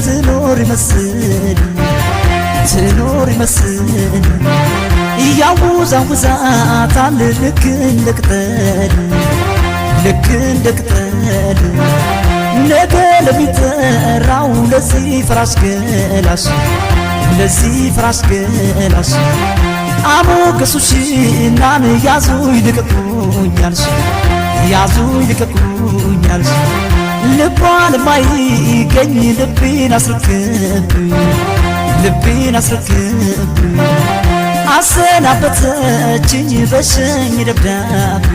ትኖር ይመስል ያውዛውዛታል ልክ እንደ ቅጠል ነገ ለሚጠራው ለዚህ ፍራሽ ገላሽ አሞገሱሽናን ያዙኝ ልቀቁኛልሽ ልቧ ለማይገኝ ልቤን አስረክብኝ አሰናበተችኝ በሸኝ ደብዳቤ